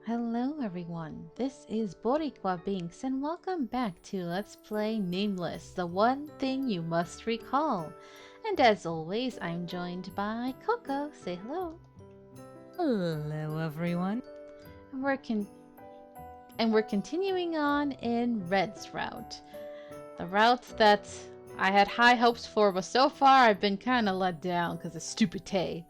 Hello everyone, this is Boricua Binks and welcome back to Let's Play Nameless, the one thing you must recall. And as always, I'm joined by Coco. Say hello. Hello, everyone. And we're continuing on in Red's route. The route that I had high hopes for, but so far I've been kind of let down because of stupid Tay.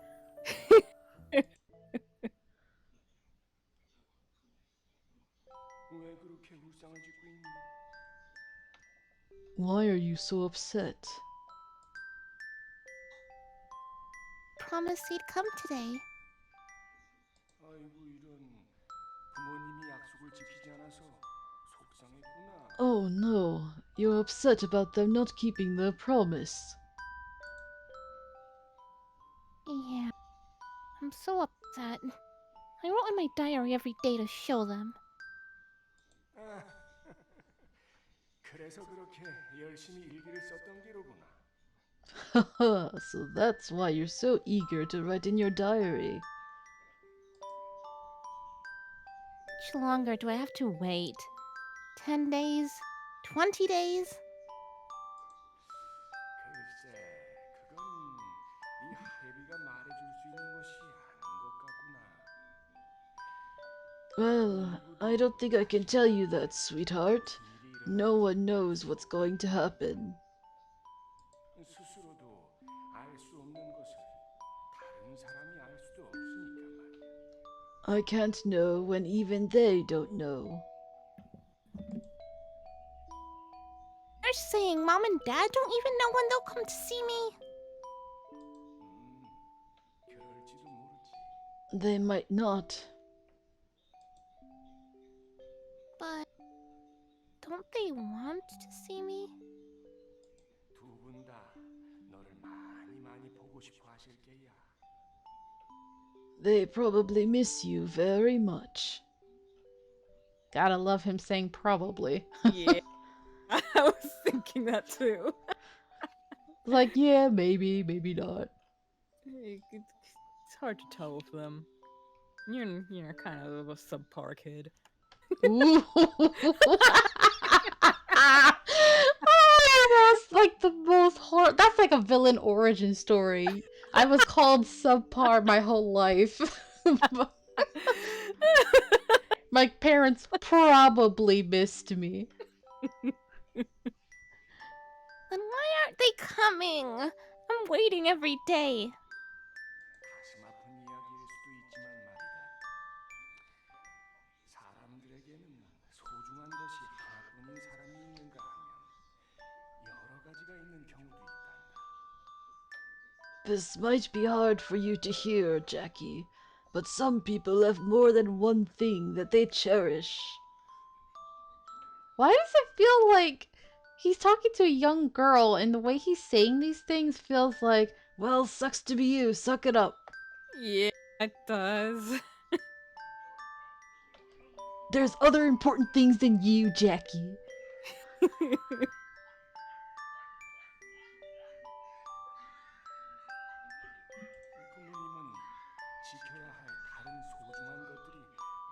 Why are you so upset? Promised he'd come today. Oh no, you're upset about them not keeping their promise. Yeah, I'm so upset. I wrote in my diary every day to show them. 그래서 그렇게 열심히 일기를 썼던 기로구나. Haha, so that's why you're so eager to write in your diary. Much longer do I have to wait? 10 days? 20 days? 글쎄, 그건 이 하레비가 말해줄 수 있는 것이 아닌 것 같구나. Well, I don't think I can tell you that, sweetheart. No one knows what's going to happen. 스스로도 알 수 없는 것을 다른 사람이 알 수도 없으니까 말이야. I can't know when even they don't know. They're saying Mom and Dad don't even know when they'll come to see me. 그럴지도 모르지. They might not. But don't they want to see me? 두 분 다 너를 많이 보고 싶어 하실 게야. They probably miss you very much. Gotta love him saying probably. Yeah, I was thinking that too. Like, yeah, maybe, maybe not. It's hard to tell with them. You're kind of a subpar kid. Ooh. Oh, that's like the most that's like a villain origin story. I was called subpar my whole life. My parents probably missed me. Then why aren't they coming? I'm waiting every day. 가슴 아픈 이야기일 수도 있지만 말이다. 사람들에게는 소중한 것이 하나뿐인 사람이 있는가 하면 여러 가지가 있는 경우도 있단다. This might be hard for you to hear, Jackie, but some people have more than one thing that they cherish. Why does it feel like he's talking to a young girl and the way he's saying these things feels like, well, sucks to be you, suck it up. Yeah, it does. There's other important things than you, Jackie. 부모님은 지켜야 할 다른 소중한 것들이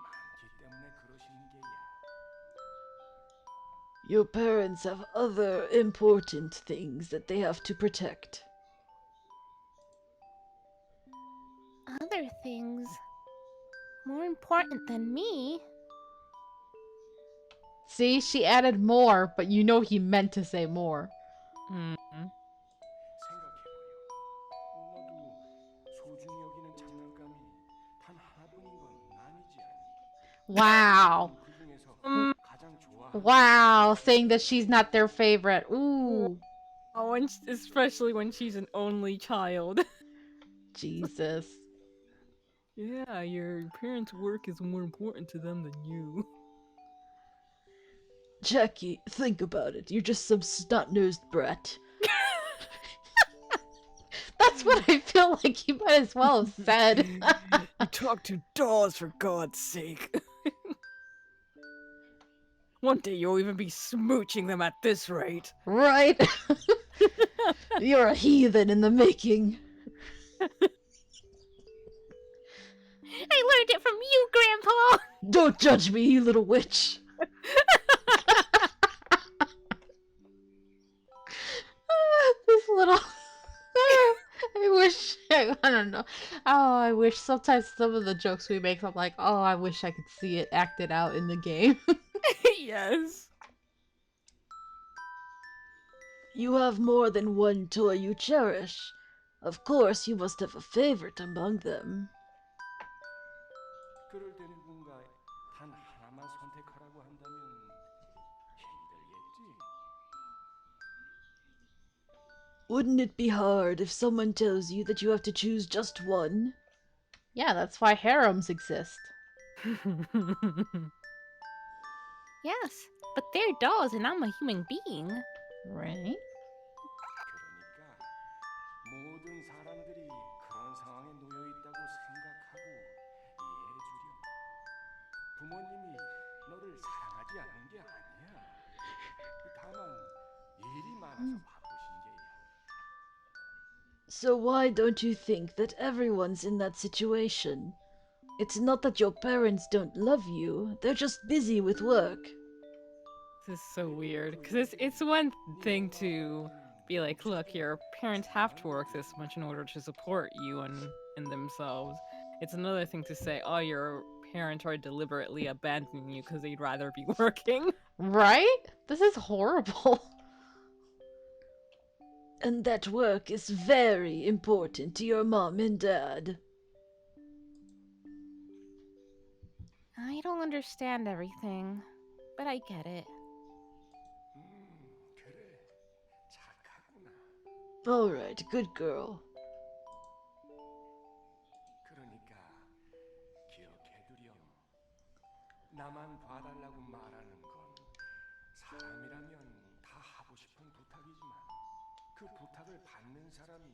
많기 때문에 그러시는 게야. Your parents have other important things that they have to protect. Other things. More important than me. See, she added more, but you know he meant to say more. 생각해보렴. 너도 소중히 여기는 장난감이 단 하나뿐인 건 아니지 않니? Wow. 그 중에서 가장 좋아하는 Wow, saying that she's not their favorite. Ooh. Oh, and especially when she's an only child. Jesus. Yeah, your parents' work is more important to them than you. Jackie, think about it. You're just some snot-nosed brat. That's what I feel like you might as well have said. You talk to dolls, for God's sake. One day you'll even be smooching them at this rate. Right? You're a heathen in the making. I learned it from you, Grandpa! Don't judge me, you little witch. This little. I wish. I don't know. Oh, I wish sometimes some of the jokes we make, I'm like, oh, I wish I could see it acted out in the game. Yes. You have more than one toy you cherish. Of course, you must have a favorite among them. 그럴 때 누군가 단 하나만 선택하라고 한다면 힘들겠지. Wouldn't it be hard if someone tells you that you have to choose just one? Yeah, that's why harems exist. Yes, but they're dolls and I'm a human being. Right? 그러니까 모든 사람들이 그런 상황에 놓여 있다고 생각하고 이해해 주렴. 부모님이 너를 사랑하지 않는 게 아니야. 다만 일이 많아서 바쁘신 게야. So why don't you think that everyone's in that situation? It's not that your parents don't love you, they're just busy with work. This is so weird because it's one thing to be like, look, your parents have to work this much in order to support you and themselves. It's another thing to say, oh, your parents are deliberately abandoning you because they'd rather be working. Right? This is horrible. And that work is very important to your mom and dad. I don't understand everything, but I get it. 그래. 착하구나. Alright, good girl. 그러니까 기억해두렴. 나만 봐달라고 말하는 건 사람이라면 다 하고 싶은 부탁이지만 그 부탁을 받는 사람이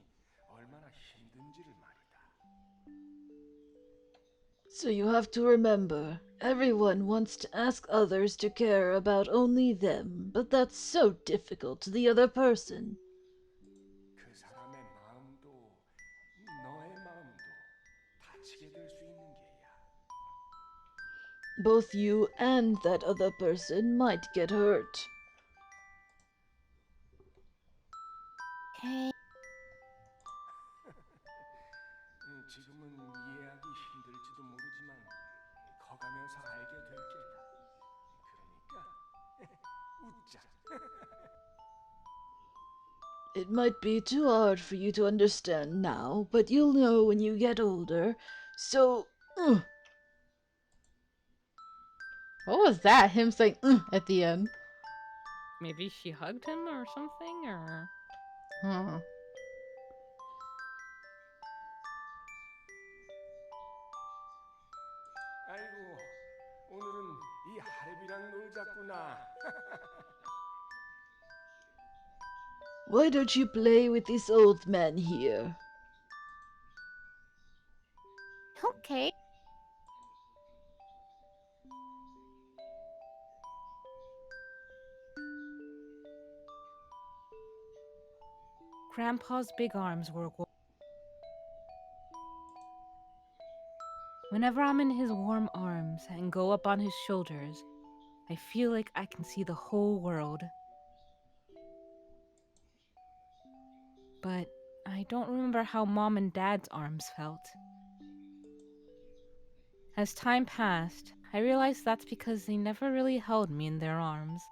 얼마나 힘든지를 말이다. So you have to remember, everyone wants to ask others to care about only them, but that's so difficult to the other person. 그 사람의 마음도 너의 마음도 다치게 될 수 있는 게야. Both you and that other person might get hurt. Okay. 지금은 이해하기 힘들지도 모르지만 커가면서 알게 될 게다. 그러니까 웃자. It might be too hard for you to understand now, but you'll know when you get older. So, What was that? Him saying at the end. Maybe she hugged him or something, or Huh. 아이고, 오늘은 이 하랩이랑 놀자꾸나. Why don't you play with this old man here? Okay. Grandpa's big arms were warm. Whenever I'm in his warm arms and go up on his shoulders, I feel like I can see the whole world. But I don't remember how Mom and Dad's arms felt. As time passed, I realized that's because they never really held me in their arms.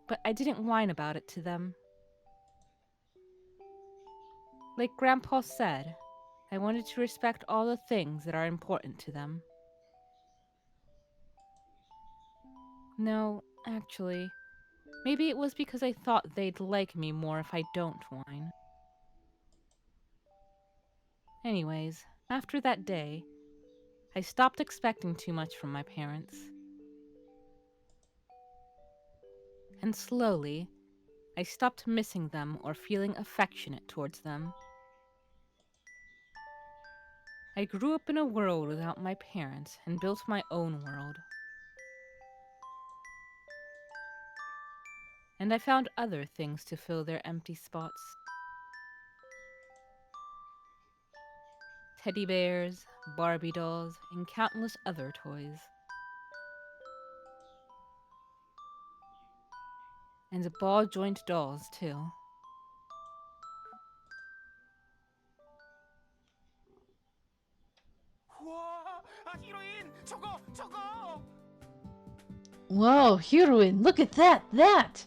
But I didn't whine about it to them. Like Grandpa said, I wanted to respect all the things that are important to them. No, actually, maybe it was because I thought they'd like me more if I don't whine. Anyways, after that day, I stopped expecting too much from my parents. And slowly, I stopped missing them or feeling affectionate towards them. I grew up in a world without my parents and built my own world. And I found other things to fill their empty spots. teddy bears, Barbie dolls, and countless other toys. And ball joint dolls, too. 우와, 히로인 저거. Whoa, heroine, look at that!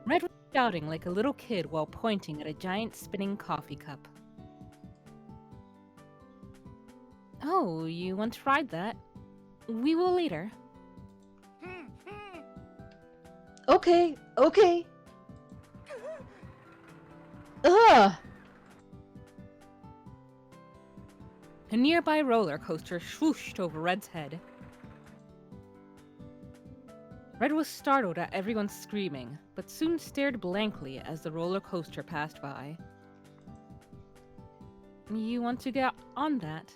Red was shouting like a little kid while pointing at a giant spinning coffee cup. Oh, you want to ride that? We will later. Okay. Ugh! A nearby roller coaster swooshed over Red's head. Red was startled at everyone screaming, but soon stared blankly as the roller coaster passed by. You want to get on that?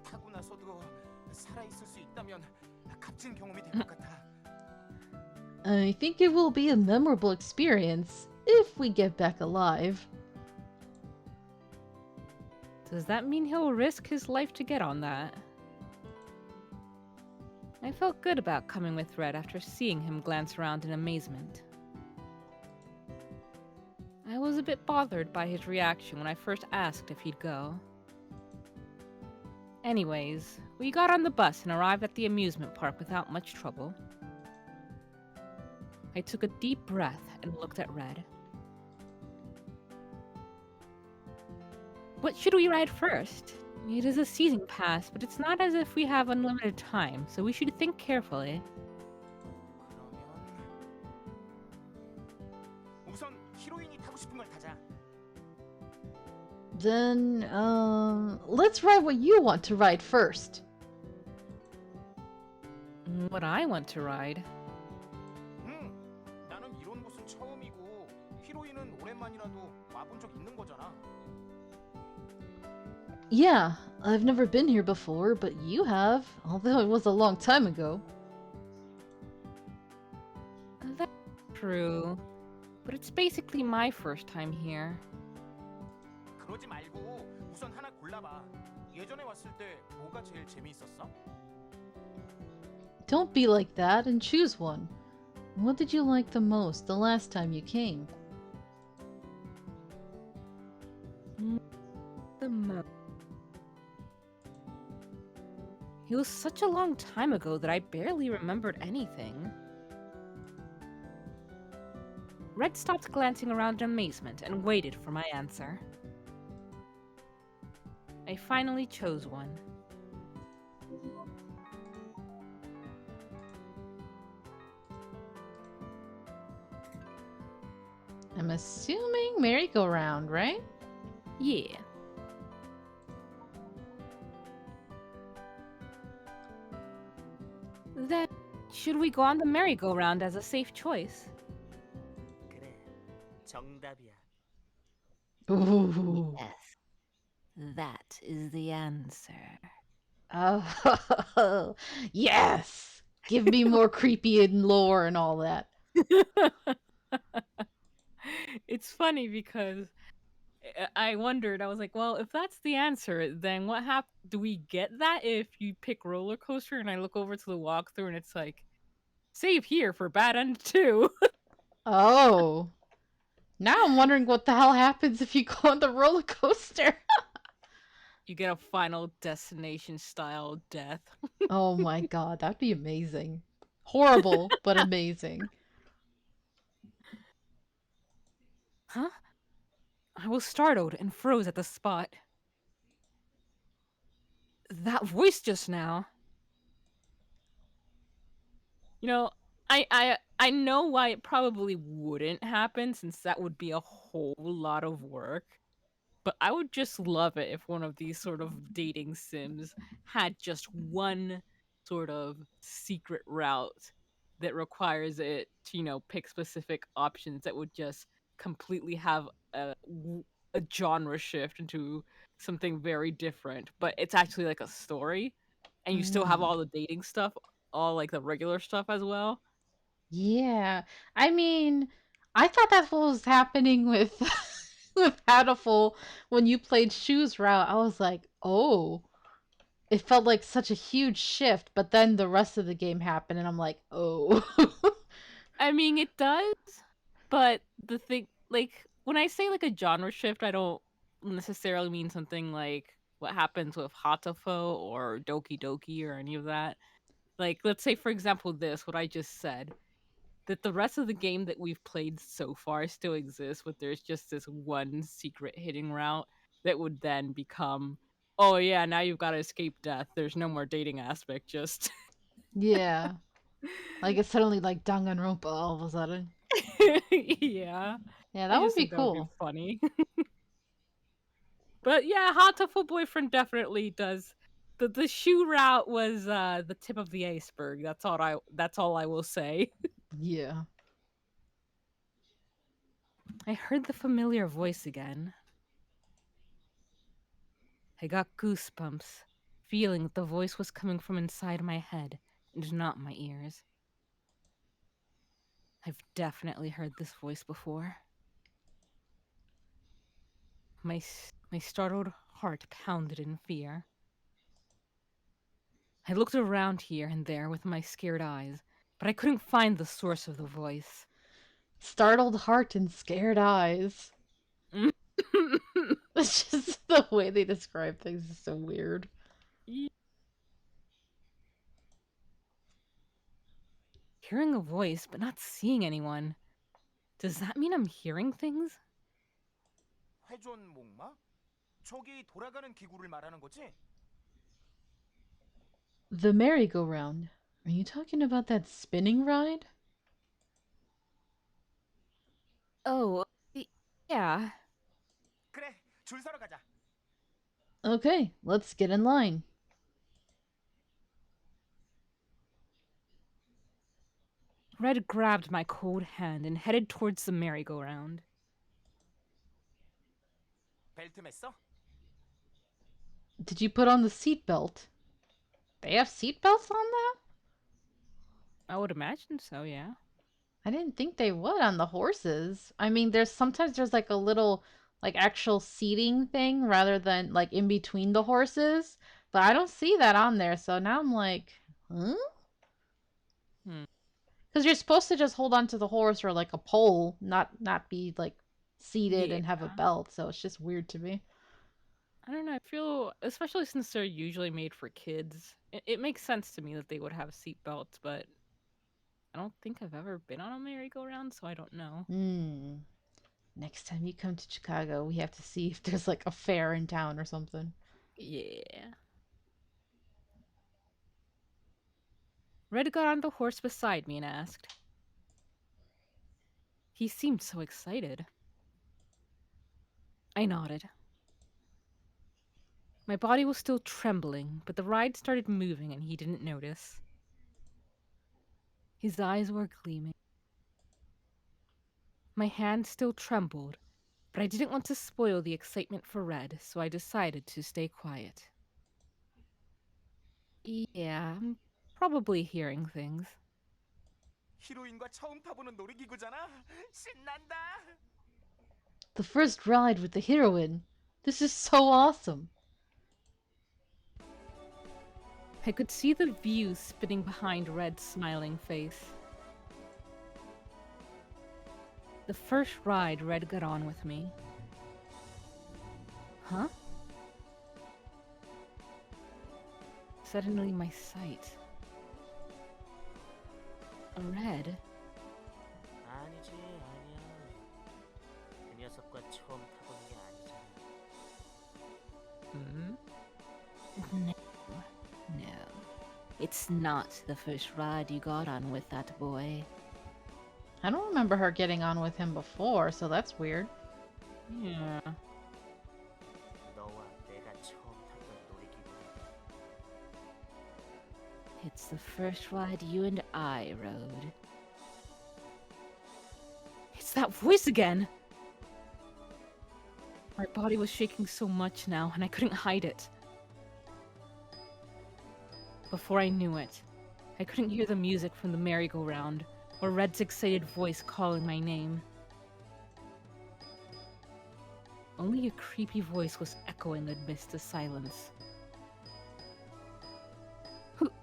타고 나서도 살아 있을 수 있다면 값진 경험이 될 것 같아. I think it will be a memorable experience if we get back alive. Does that mean he'll risk his life to get on that? I felt good about coming with Red after seeing him glance around in amazement. I was a bit bothered by his reaction when I first asked if he'd go. Anyways, we got on the bus and arrived at the amusement park without much trouble. I took a deep breath and looked at Red. What should we ride first? It is a season pass, but it's not as if we have unlimited time, so we should think carefully. 그러면 우선 히로인이 타고 싶은 걸 타자. Then, let's ride what you want to ride first. What I want to ride? 나는 이런 곳은 처음이고 히로인은 오랜만이라도 와본 적 있는 거잖아. Yeah, I've never been here before, but you have, although it was a long time ago. That's true, but it's basically my first time here. 그러지 말고 우선 하나 골라봐. 예전에 왔을 때 뭐가 제일 재미있었어? Don't be like that and choose one. What did you like the most the last time you came? The most. It was such a long time ago that I barely remembered anything. Red stopped glancing around in amazement and waited for my answer. I finally chose one. I'm assuming merry-go-round, right? Yeah. Then, should we go on the merry-go-round as a safe choice? 그래, 정답이야. Ooh. Yes. That is the answer. Oh, yes! Give me more creepy and lore and all that. It's funny because I wondered, I was like, well, if that's the answer, then what do we get that if you pick roller coaster? And I look over to the walkthrough and it's like, save here for bad end 2. Oh. Now I'm wondering what the hell happens if you go on the roller coaster. You get a final destination style death. Oh my god, that'd be amazing. Horrible, but amazing. Huh? I was startled and froze at the spot. That voice just now. You know, I know why it probably wouldn't happen, since that would be a whole lot of work. But I would just love it if one of these sort of dating sims had just one sort of secret route that requires it to, pick specific options that would just completely have a genre shift into something very different. But it's actually like a story, and you still have all the dating stuff, all like the regular stuff as well. Yeah. I mean, I thought that's what was happening with with Hatoful when you played Shoes Route. I was like, oh. It felt like such a huge shift, but then the rest of the game happened, and I'm like, oh. I mean, it does, but the thing, like, when I say like a genre shift, I don't necessarily mean something like what happens with Hatofo or Doki Doki or any of that. Like, let's say, for example, this, what I just said, that the rest of the game that we've played so far still exists, but there's just this one secret hitting route that would then become, oh yeah, now you've got to escape death. There's no more dating aspect, just. Yeah. Like it's suddenly like Danganronpa all of a sudden. Yeah. Yeah, I that would just be think that would be cool. funny. But yeah, Hatoful Boyfriend definitely does. The shoe route was the tip of the iceberg. That's all I will say. Yeah. I heard the familiar voice again. I got goosebumps, feeling that the voice was coming from inside my head and not my ears. I've definitely heard this voice before. My startled heart pounded in fear. I looked around here and there with my scared eyes, but I couldn't find the source of the voice. Startled heart and scared eyes. It's just the way they describe things is so weird. Hearing a voice but not seeing anyone. Does that mean I'm hearing things? 회전 목마? 저기 돌아가는 기구를 말하는 거지? The merry-go-round. Are you talking about that spinning ride? Oh, yeah. 그래, 줄 서러 가자. Okay, let's get in line. Red grabbed my cold hand and headed towards the merry-go-round. 벨트 맸어? Did you put on the seatbelt? They have seatbelts on that? I would imagine so, yeah. I didn't think they would on the horses. I mean, there's like a little like actual seating thing rather than like in between the horses, but I don't see that on there. So now I'm like, huh? Because you're supposed to just hold on to the horse or like a pole, not be like seated Yeah. and have a belt. So it's just weird to me. I don't know. I feel, especially since they're usually made for kids, it makes sense to me that they would have seatbelts, but I don't think I've ever been on a merry-go-round, so I don't know. Next time you come to Chicago, we have to see if there's like a fair in town or something. Yeah. Red got on the horse beside me and asked. He seemed so excited. I nodded. My body was still trembling, but the ride started moving and he didn't notice. His eyes were gleaming. My hand still trembled, but I didn't want to spoil the excitement for Red, so I decided to stay quiet. Yeah, I'm probably hearing things. 히로인과 처음 타보는 놀이기구잖아. 신난다. The first ride with the heroine. This is so awesome. I could see the view spinning behind Red's smiling face. The first ride Red got on with me. Huh? Suddenly my sight. Red? 아니지, 아니야. 그 녀석과 처음 타보는 게 아니잖아. No. It's not the first ride you got on with that boy. I don't remember her getting on with him before, so that's weird. Yeah. 너와 내가 처음 탔던 놀이기구. It's the first ride you and I rode. It's that voice again! My body was shaking so much now, and I couldn't hide it. Before I knew it, I couldn't hear the music from the merry-go-round, or Red's excited voice calling my name. Only a creepy voice was echoing amidst the silence.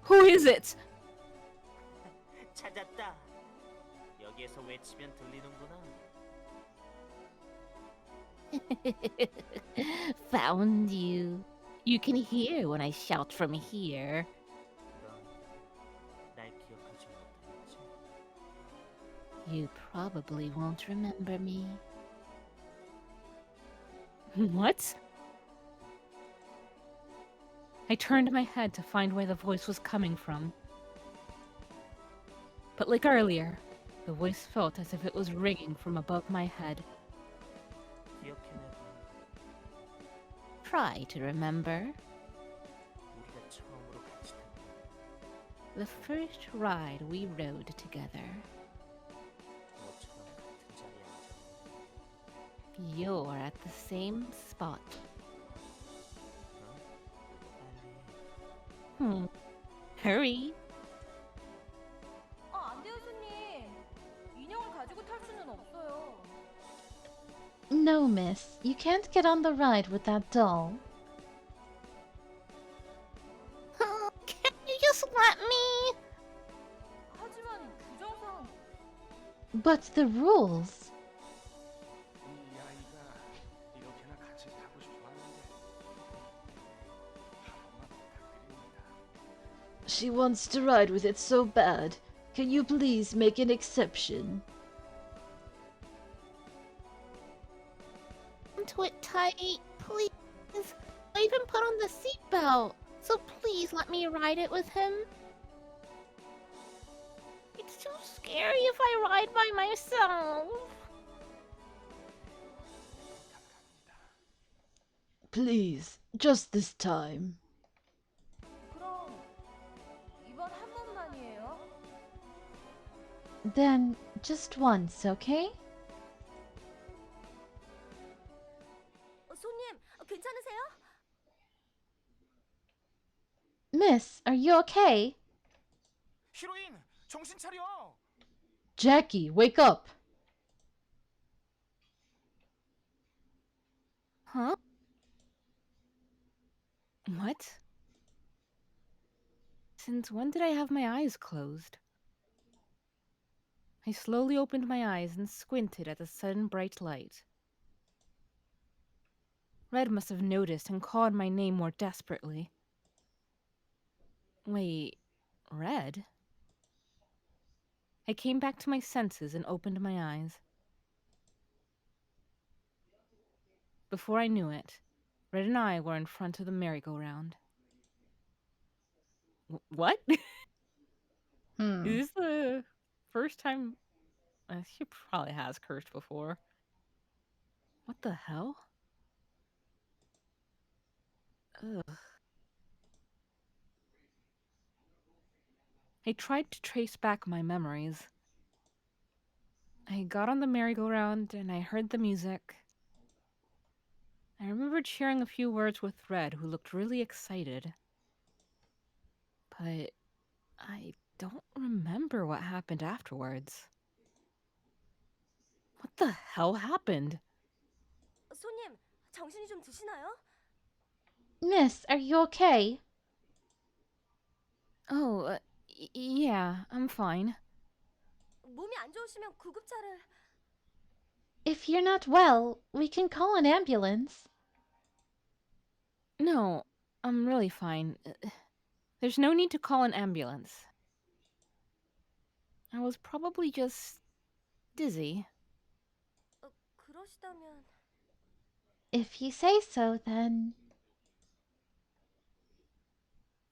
Who is it? 찾았다. 여기에서 외치면 들리는구나. Found you. You can hear when I shout from here. 넌 날 기억하지 못하겠지? You probably won't remember me. What? I turned my head to find where the voice was coming from. But like earlier, the voice felt as if it was ringing from above my head. 기억해내봐. Try to remember. 우리가 처음으로 같이 탄 The first ride we rode together. 너처럼 같은 자리에 앉았는데. You're at the same spot. 빨리. Hurry. 안 돼요, 손님. 인형을 가지고 탈 수는 없어요. No, miss. You can't get on the ride with that doll. Can you just let me? 하지만 규정상 But the rules. 이 아이가 이렇게나 같이 타고 싶어 하는데 한 번만 부탁드립니다. She wants to ride with it so bad. Can you please make an exception? To it tight, please. I even put on the seatbelt, so please let me ride it with him. It's too scary if I ride by myself. Please, just this time. 그럼 이번 한 번만이에요. Then, just once, okay? 손님, 괜찮으세요? Miss, are you okay? 히로인, 정신 차려. Jackie, wake up! Huh? What? Since when did I have my eyes closed? I slowly opened my eyes and squinted at the sudden bright light. Red must have noticed and called my name more desperately. Wait, Red? I came back to my senses and opened my eyes. Before I knew it, Red and I were in front of the merry-go-round. What? Hmm. Is this the first time? She probably has cursed before. What the hell? Ugh. I tried to trace back my memories. I got on the merry-go-round and I heard the music. I remembered sharing a few words with Red, who looked really excited. But I don't remember what happened afterwards. What the hell happened? 손님, 정신이 좀 드시나요? Miss, are you okay? Oh, yeah, I'm fine. 몸이 안 좋으시면 구급차를. If you're not well, we can call an ambulance. No, I'm really fine. There's no need to call an ambulance. I was probably just dizzy. 그러시다면 If you say so, then...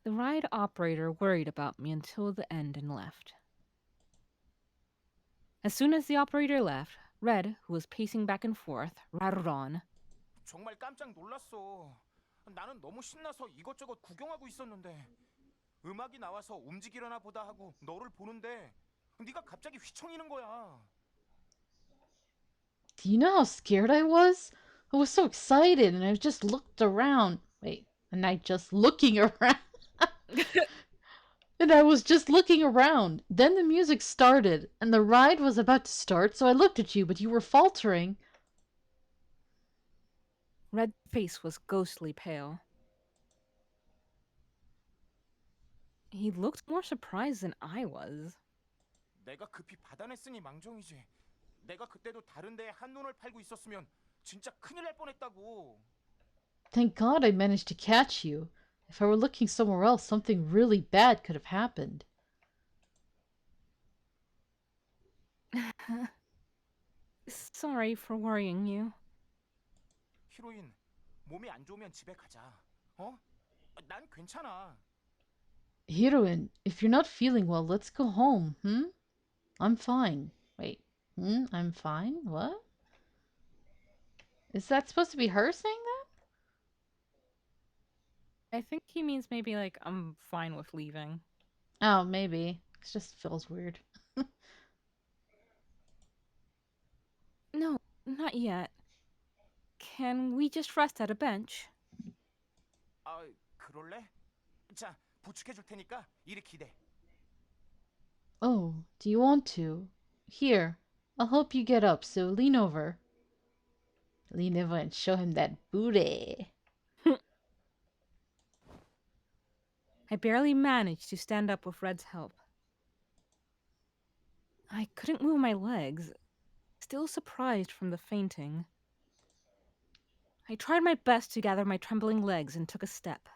The ride operator worried about me until the end and left. As soon as the operator left, Red, who was pacing back and forth, rattled on. 정말 깜짝 놀랐어. 나는 너무 신나서 이것저것 구경하고 있었는데 음악이 나와서 움직이려나 보다 하고 너를 보는데 네가 갑자기 휘청이는 거야. Do you know how scared I was? I was so excited and I just looked around. Wait, and I just looking around. And I was just looking around. Then the music started and the ride was about to start, so I looked at you, but you were faltering. Red's face was ghostly pale. He looked more surprised than I was. 내가 급히 받아냈으니 망정이지. 내가 그때도 다른 데에 한눈을 팔고 있었으면 진짜 큰일 날 뻔했다고. Thank God I managed to catch you. If I were looking somewhere else, something really bad could have happened. Sorry for worrying you. 히로인, 몸이 안 좋으면 집에 가자. 어? 난 괜찮아. Heroine, if you're not feeling well, let's go home, I'm fine. Wait, I'm fine? What? Is that supposed to be her saying that? I think he means maybe like I'm fine with leaving. Oh, maybe. It just feels weird. No, not yet. Can we just rest at a bench? 아, 그럴래? 자, 부축해 줄 테니까 이리 기대. Oh, do you want to? Here, I'll help you get up, so lean over. Lean over and show him that booty. I barely managed to stand up with Red's help. I couldn't move my legs, still surprised from the fainting. I tried my best to gather my trembling legs and took a step.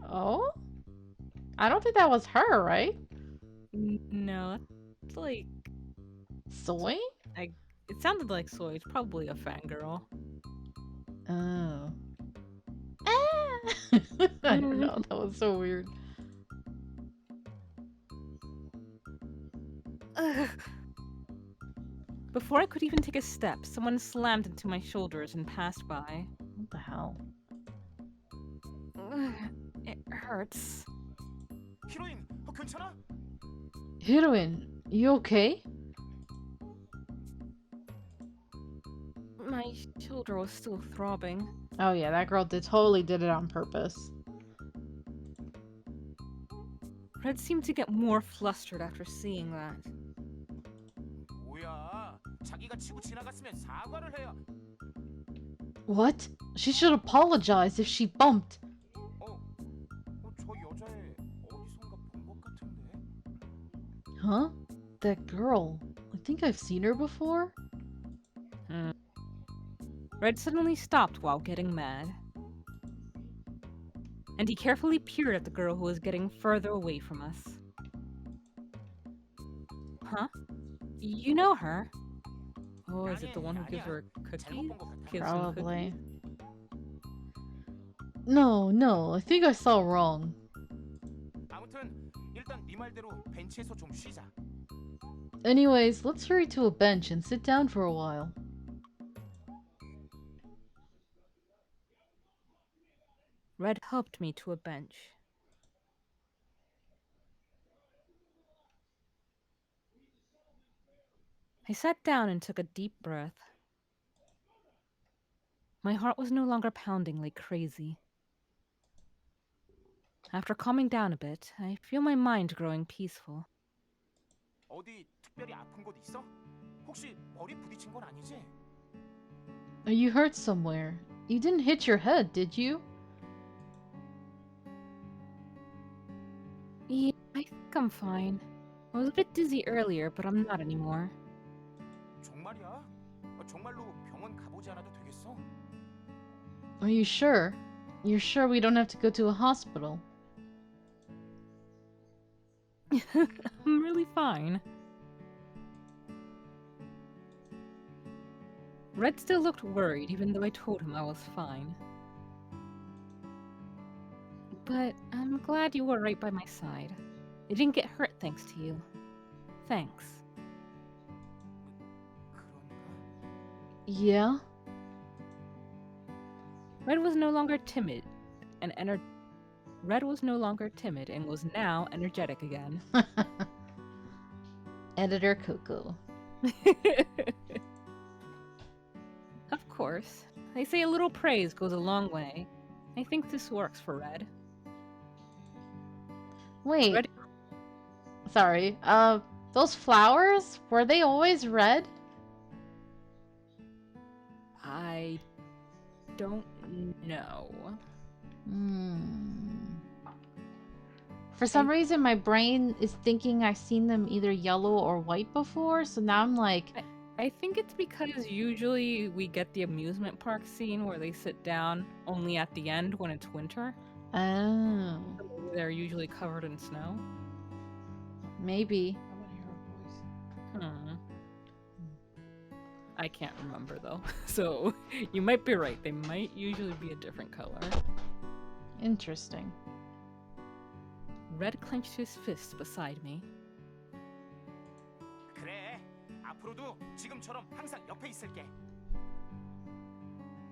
Oh? I don't think that was her, right? No, it's like Soy? it sounded like Soy. It's probably a fangirl. Oh. Ah! I don't know, that was so weird. Ugh. Before I could even take a step, someone slammed into my shoulders and passed by. What the hell? Ugh, it hurts. 히로인, 괜찮아? Heroine, you okay? My shoulder was still throbbing. Oh yeah, that girl totally did it on purpose. Red seemed to get more flustered after seeing that. 뭐야? 자기가 치고 지나갔으면 사과를 해야. What? She should apologize if she bumped. 저 여자애 어디선가 본 것 같은데. Huh? That girl. I think I've seen her before. Red suddenly stopped while getting mad. And he carefully peered at the girl who was getting further away from us. Huh? You know her? Oh, is it the one who gives her cookies? Gives him Probably. cookies? No, I think I saw wrong. 아무튼 일단 네 말대로 벤치에서 좀 쉬자. Anyways, let's hurry to a bench and sit down for a while. Red helped me to a bench. I sat down and took a deep breath. My heart was no longer pounding like crazy. After calming down a bit, I feel my mind growing peaceful. 어디 특별히 아픈 곳 있어? 혹시 머리 부딪힌 건 아니지? Are you hurt somewhere? You didn't hit your head, did you? Yeah, I think I'm fine. I was a bit dizzy earlier, but I'm not anymore. 정말이야? 정말로 병원 가보지 않아도 되겠어? Are you sure? You're sure we don't have to go to a hospital? I'm really fine. Red still looked worried, even though I told him I was fine. But I'm glad you were right by my side. I didn't get hurt thanks to you. Thanks. 그런가? Yeah? Red was no longer timid and was now energetic again. Editor Coco. Of course. They say a little praise goes a long way. I think this works for Red. Wait. Red- Sorry. Those flowers? Were they always red? don't know. For some reason, my brain is thinking I've seen them either yellow or white before, so now I'm like, I think it's because usually we get the amusement park scene where they sit down only at the end when it's winter. oh, They're usually covered in snow. maybe. I can't remember though. So you might be right. They might usually be a different color. Interesting. Red clenched his fist beside me. 그래. 앞으로도 지금처럼 항상 옆에 있을게.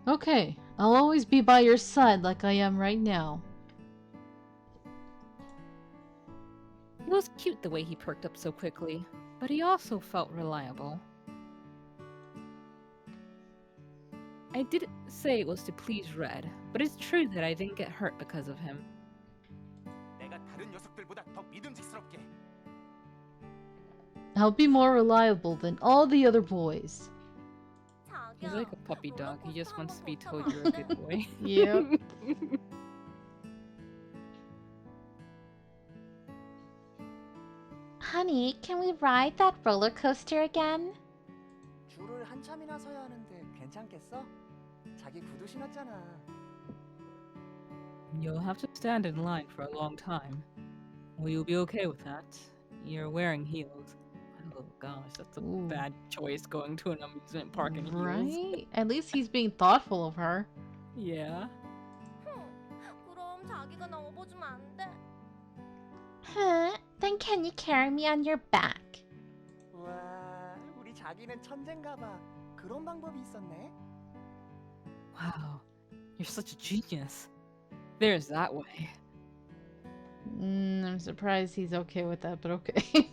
Okay, I'll always be by your side like I am right now. It was cute the way he perked up so quickly, but he also felt reliable. I didn't say it was to please Red, but it's true that I didn't get hurt because of him. 내가 다른 녀석들보다 더 믿음직스럽게. I'll be more reliable than all the other boys. He's like a puppy dog. He just wants to be told you're a good boy. Yep. Honey, can we ride that roller coaster again? 줄을 한참이나 서야 하는데 괜찮겠어? 자기 구두 신었잖아. You'll have to stand in line for a long time. Will you be okay with that? You're wearing heels. Oh gosh, that's a Ooh. bad choice going to an amusement park in heels. Right? At least he's being thoughtful of her. Yeah. 그럼 자기가 나 업어주면 안 돼? Huh? Then can you carry me on your back? 와, 우리 자기는 천재인가 봐. 그런 방법이 있었네. Wow, you're such a genius. There's that way. I'm surprised he's okay with that, but okay.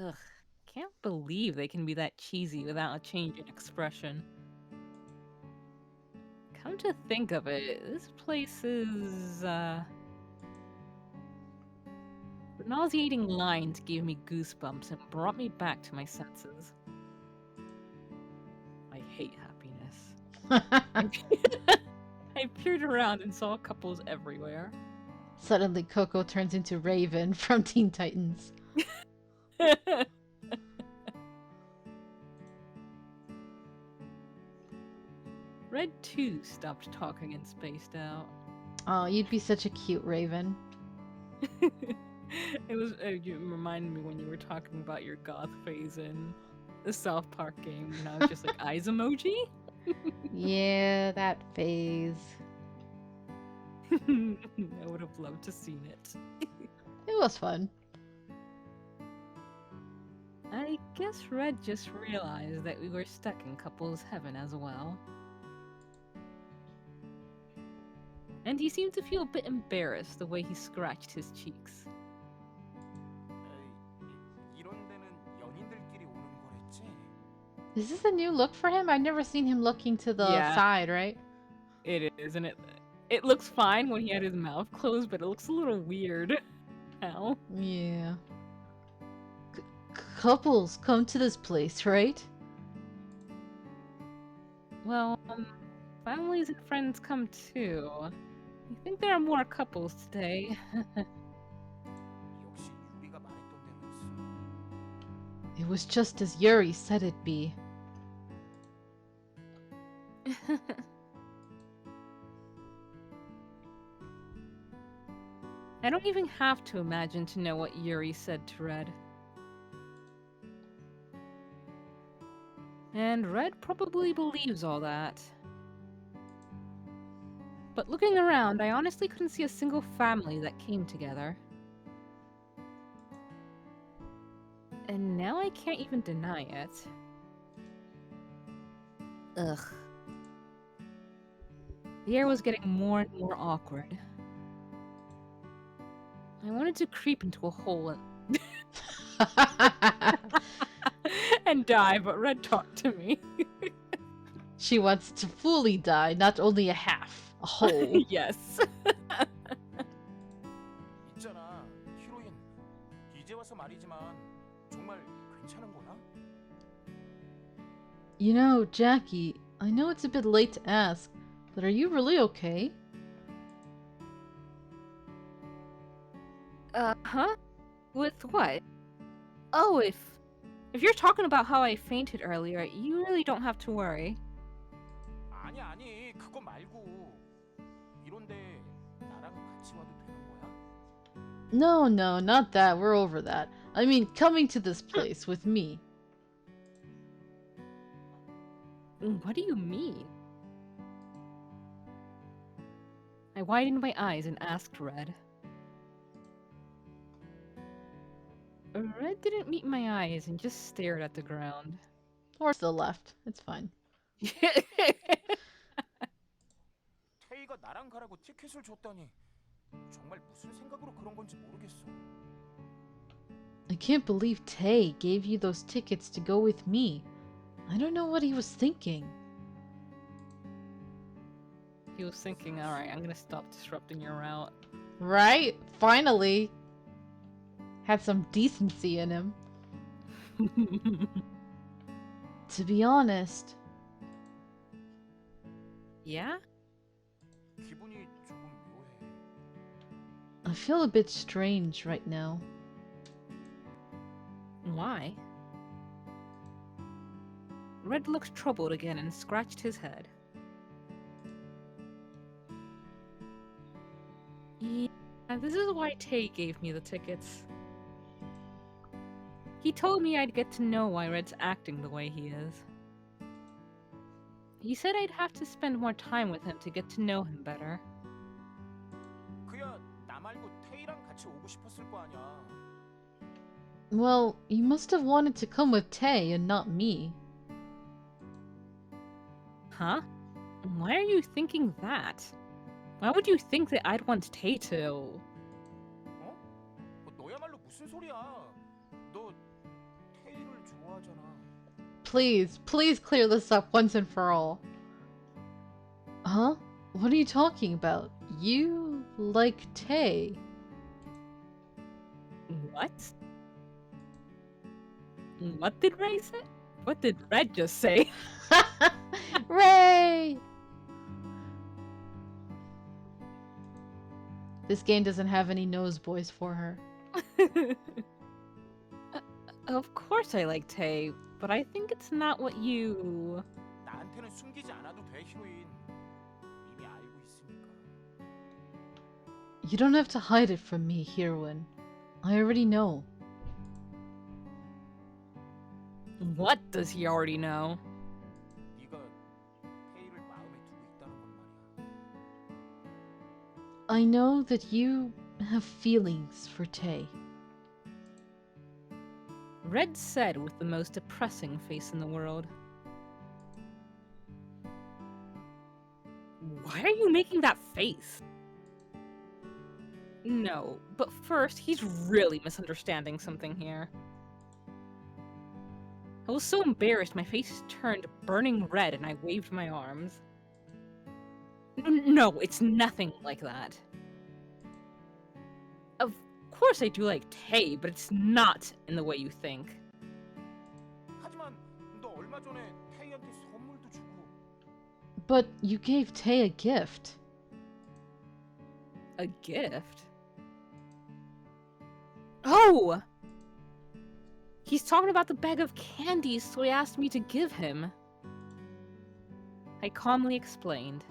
Ugh, can't believe they can be that cheesy without a change in expression. Come to think of it, this place is, The nauseating lines gave me goosebumps and brought me back to my senses. I hate happiness. I peered around and saw couples everywhere. Suddenly, Coco turns into Raven from Teen Titans. Red too stopped talking and spaced out. Oh, you'd be such a cute Raven. You reminded me when you were talking about your goth phase in the South Park game, and I was just like, eyes emoji? Yeah, that phase. I would have loved to seen it. It was fun. I guess Red just realized that we were stuck in couples heaven as well. And he seemed to feel a bit embarrassed the way he scratched his cheeks. 이런 데는 연인들끼리 오는 거랬지? Is this a new look for him? I've never seen him looking to the Yeah. side, right? It is, and it looks fine when he had his mouth closed, but it looks a little weird now. Yeah. Couples come to this place, right? Well, families and friends come too. I think there are more couples today. 역시 유리가 말했던 대로였어. It was just as Yuri said it'd be. I don't even have to imagine to know what Yuri said to Red. And Red probably believes all that. But looking around, I honestly couldn't see a single family that came together. And now I can't even deny it. Ugh. The air was getting more and more awkward. I wanted to creep into a hole and die, but Red talked to me. She wants to fully die, not only a half, a whole. Yes. 있잖아, 히로인. 이제 와서 말이지만 정말 괜찮은 거야? You know, Jackie, I know it's a bit late to ask, but are you really okay? Huh? With what? Oh, if you're talking about how I fainted earlier, you really don't have to worry. 아니, 그거 말고. 이런데 나랑 같이 와도 되는 거야? No, not that. We're over that. I mean, coming to this place with me. What do you mean? I widened my eyes and asked Red. Red didn't meet my eyes and just stared at the ground. Or still left. It's fine. 태희가 나랑 가라고 티켓을 줬다니 정말 무슨 생각으로 그런 건지 모르겠어. I can't believe Tay gave you those tickets to go with me. I don't know what he was thinking. He was thinking, alright, I'm gonna stop disrupting your route. Right? Finally! Had some decency in him. To be honest, Yeah? 기분이 조금 묘해. I feel a bit strange right now. Why? Red looked troubled again and scratched his head. Yeah, this is why Tay gave me the tickets. He told me I'd get to know why Red's acting the way he is. He said I'd have to spend more time with him to get to know him better. 그야 나 말고 태희랑 같이 오고 싶었을 거 아니야. Well, you must have wanted to come with Tay and not me. Huh? Why are you thinking that? Why would you think that I'd want Tay to... 어? 너야말로 무슨 소리야? 너 태희를 좋아하잖아. Please clear this up once and for all. Huh? What are you talking about? You like Tay. What? What did Ray say? What did Red just say? Ray! This game doesn't have any nose boys for her. Of course I like Tay, but I think it's not what you... 나한테는 숨기지 않아도 돼, 히로인. 이미 알고 있으니까. You don't have to hide it from me, Heroine. I already know. What does he already know? 네가 태희를 마음에 두고 있다는 건 말이야. I know that you have feelings for Tay. Red said with the most depressing face in the world. Why are you making that face? No, but first, he's really misunderstanding something here. I was so embarrassed my face turned burning red and I waved my arms. No, it's nothing like that. Of course I do like Tay, but it's not in the way you think. 하지만 너 얼마 전에 태희한테 선물도 주고. But you gave Tay a gift. A gift? Oh! He's talking about the bag of candies, so he asked me to give him. I calmly explained.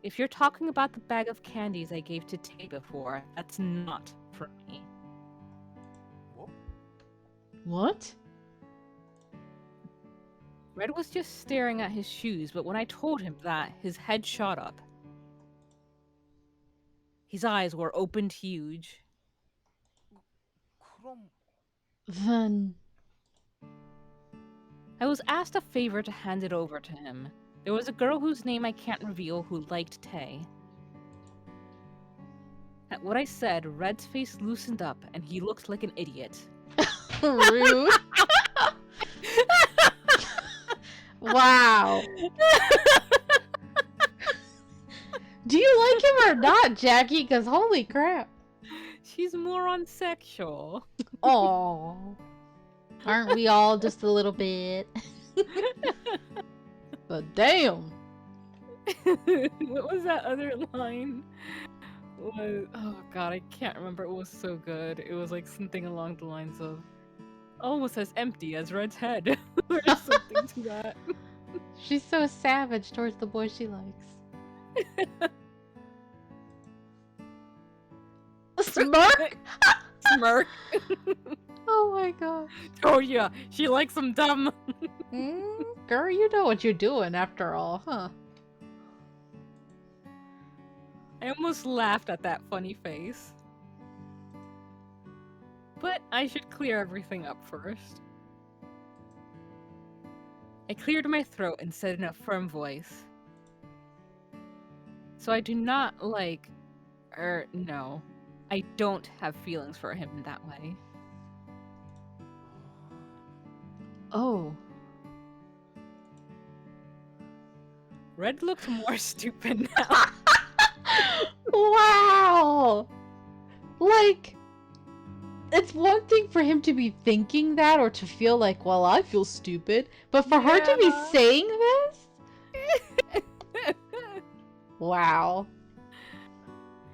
If you're talking about the bag of candies I gave to Tay before, that's not for me. 뭐? What? Red was just staring at his shoes, but when I told him that, his head shot up. His eyes were opened huge. 그럼 Then... I was asked a favor to hand it over to him. There was a girl whose name I can't reveal who liked Tay. At what I said, Red's face loosened up and he looked like an idiot. Rude. Wow. Do you like him or not, Jackie? Because holy crap. She's more on sexual. Oh. Aren't we all just a little bit? But damn! What was that other line? Oh god, I can't remember. It was so good. It was like something along the lines of almost as empty as Red's head, or something to that. She's so savage towards the boy she likes. A smirk? Smirk. Oh my god. Oh yeah, she likes him dumb. Girl, you know what you're doing after all, huh? I almost laughed at that funny face. But I should clear everything up first. I cleared my throat and said in a firm voice. So I do not like, no. I don't have feelings for him in that way. Oh. Red looked more stupid now. Wow! Like, it's one thing for him to be thinking that or to feel like, well, I feel stupid, but for her to be Yeah. saying this? Wow.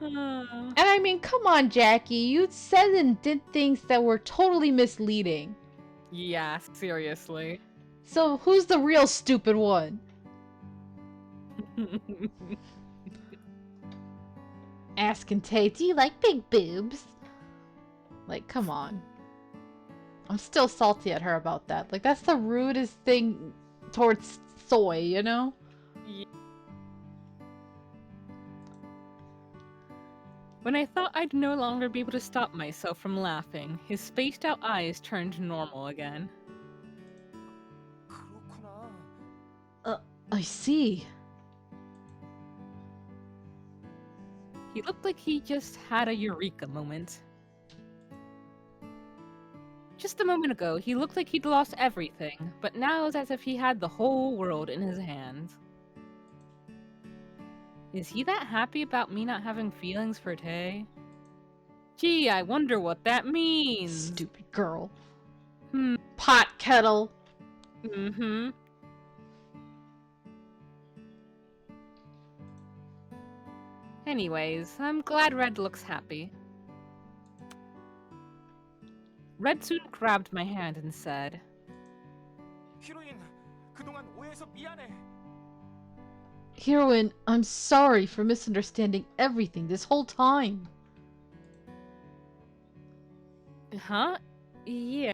And I mean, come on, Jackie, you said and did things that were totally misleading. Yeah, seriously. So who's the real stupid one? Asking Tay, do you like big boobs? Like, come on. I'm still salty at her about that. Like, that's the rudest thing towards soy, you know? Yeah. When I thought I'd no longer be able to stop myself from laughing, his spaced out eyes turned normal again. 그렇구나. I see. He looked like he just had a eureka moment. Just a moment ago, he looked like he'd lost everything, but now it's as if he had the whole world in his hands. Is he that happy about me not having feelings for Tay? Gee, I wonder what that means. Stupid girl. Hmm. Pot kettle. Mm-hmm. Anyways, I'm glad Red looks happy. Red soon grabbed my hand and said, 히로인, 그동안 오해해서 미안해. Heroine, I'm sorry for misunderstanding everything this whole time. huh? Yeah.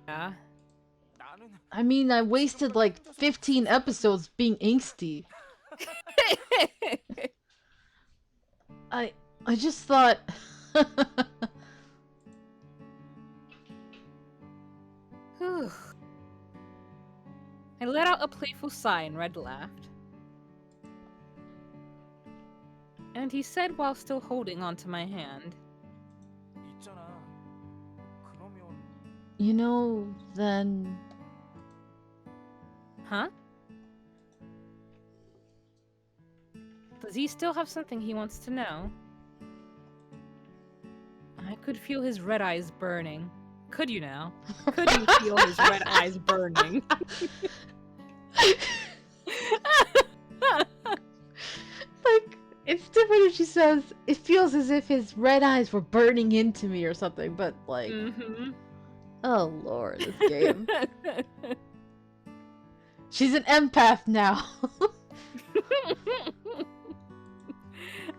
나는 I mean, I wasted like 15 episodes being angsty. I just thought... Whew. I let out a playful sigh and Red laughed. And he said while still holding onto my hand, 있잖아. 그러면 You know, then... huh? Does he still have something he wants to know? I could feel his red eyes burning. Could you now? Could you feel his red eyes burning? Like, it's different if she says, it feels as if his red eyes were burning into me or something, but like... Mm-hmm. Oh lord, this game. She's an empath now.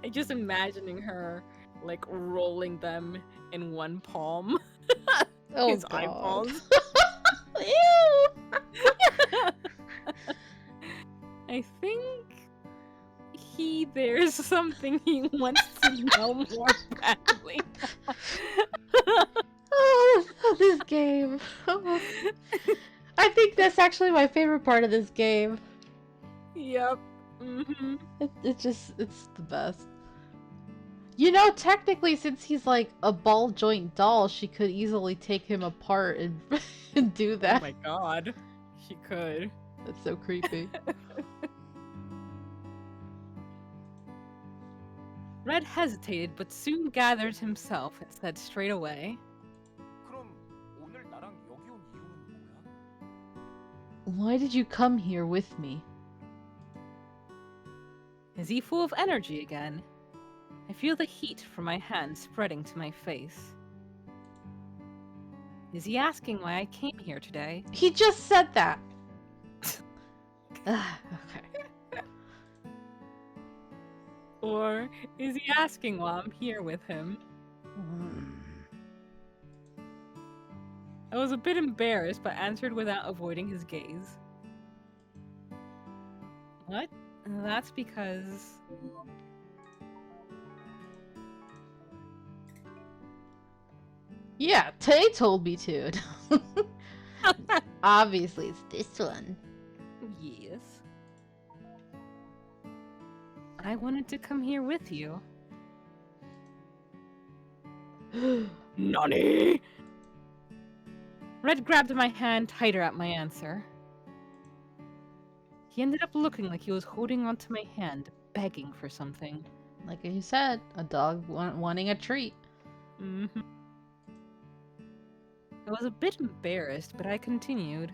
I just imagining her like rolling them in one palm. Oh His god. eyeballs. Ew! I think there's something he wants to know more badly. Oh, this game. I think that's actually my favorite part of this game. Yep. Mm-hmm. It's the best. You know, technically, since he's like a ball joint doll, she could easily take him apart and, and do Oh that. my god. She could. That's so creepy. Red hesitated but soon gathered himself and said straight away, 그럼 오늘 나랑 여기 온 이유는 뭐야? Why did you come here with me? Is he full of energy again? I feel the heat from my hand spreading to my face. Is he asking why I came here today? He just said that. Okay. Or is he asking why I'm here with him? I was a bit embarrassed, but answered without avoiding his gaze. What? That's because... Yeah, Tay told me to. Obviously, it's this one. Yes. I wanted to come here with you. Nani? Red grabbed my hand tighter at my answer. He ended up looking like he was holding onto my hand, begging for something. Like you said, a dog wanting a treat. Mm-hmm. I was a bit embarrassed, but I continued.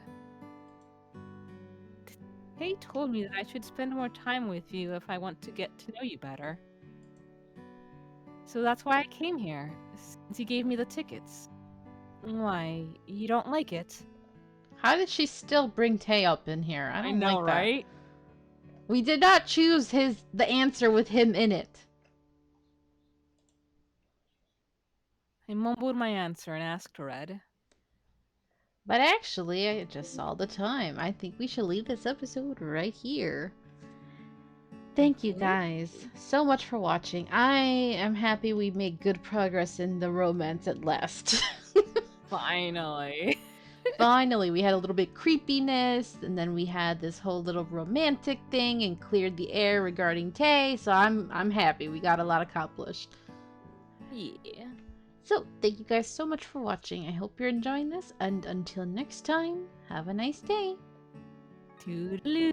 Tay told me that I should spend more time with you if I want to get to know you better. So that's why I came here, since he gave me the tickets. Why, you don't like it? How did she still bring Tay up in here? I don't know, like that. right? We did not choose the answer with him in it. I mumbled my answer and asked Red. But actually, I just saw the time. I think we should leave this episode right here. Thank you guys so much for watching. I am happy we made good progress in the romance at last. Finally. Finally, we had a little bit creepiness, and then we had this whole little romantic thing and cleared the air regarding Tay, so I'm happy. We got a lot accomplished. Yeah. So, thank you guys so much for watching. I hope you're enjoying this, and until next time, have a nice day. Toodaloo.